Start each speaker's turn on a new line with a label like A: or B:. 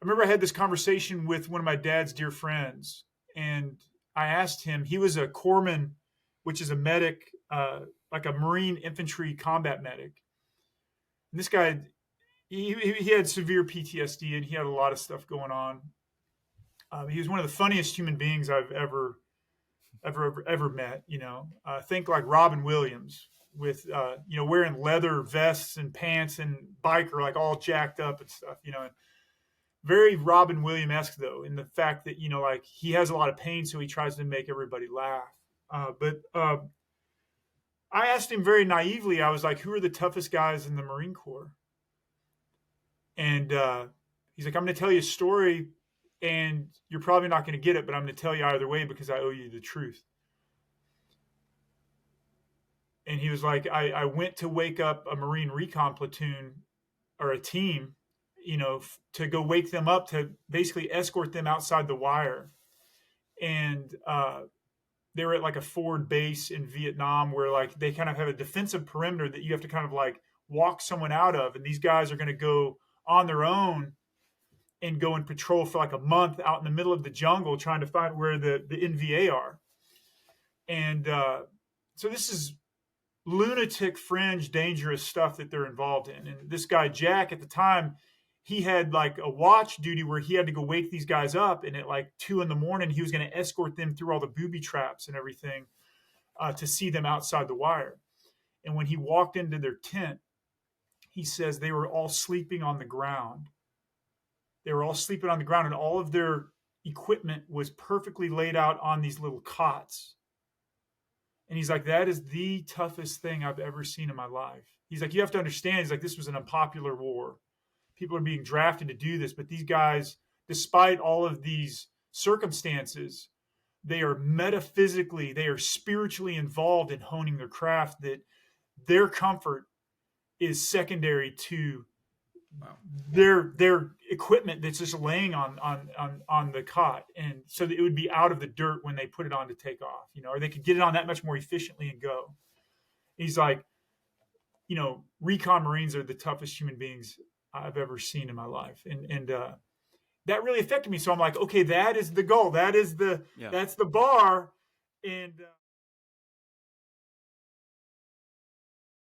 A: remember I had this conversation with one of my dad's dear friends, and I asked him. He was a corpsman, which is a medic, like a Marine infantry combat medic. And this guy, he had severe PTSD, and he had a lot of stuff going on. He was one of the funniest human beings I've ever met. Think like Robin Williams with wearing leather vests and pants and biker like all jacked up and stuff. Very Robin Williams-esque though, in the fact that like he has a lot of pain, so he tries to make everybody laugh. But I asked him very naively. I was like, "Who are the toughest guys in the Marine Corps?" And he's like, "I'm going to tell you a story, and you're probably not going to get it, but I'm going to tell you either way because I owe you the truth." And he was like, I went to wake up a Marine Recon platoon or a team, to go wake them up to basically escort them outside the wire. And they were at like a forward base in Vietnam where like they kind of have a defensive perimeter that you have to kind of like walk someone out of. And these guys are going to go on their own and go and patrol for like a month out in the middle of the jungle trying to find where the NVA are. And so this is lunatic, fringe, dangerous stuff that they're involved in. And this guy, Jack, at the time, he had like a watch duty where he had to go wake these guys up. And at like 2 a.m, he was going to escort them through all the booby traps and everything to see them outside the wire. And when he walked into their tent, he says they were all sleeping on the ground. They were all sleeping on the ground, and all of their equipment was perfectly laid out on these little cots. And he's like, that is the toughest thing I've ever seen in my life. He's like, you have to understand, he's like, this was an unpopular war. People are being drafted to do this, but these guys, despite all of these circumstances, they are metaphysically, they are spiritually involved in honing their craft, that their comfort is secondary to their equipment that's just laying on the cot. And so that it would be out of the dirt when they put it on to take off, or they could get it on that much more efficiently and go. He's like, Recon Marines are the toughest human beings I've ever seen in my life. And that really affected me. So I'm like, okay, that is the goal. That's the bar. And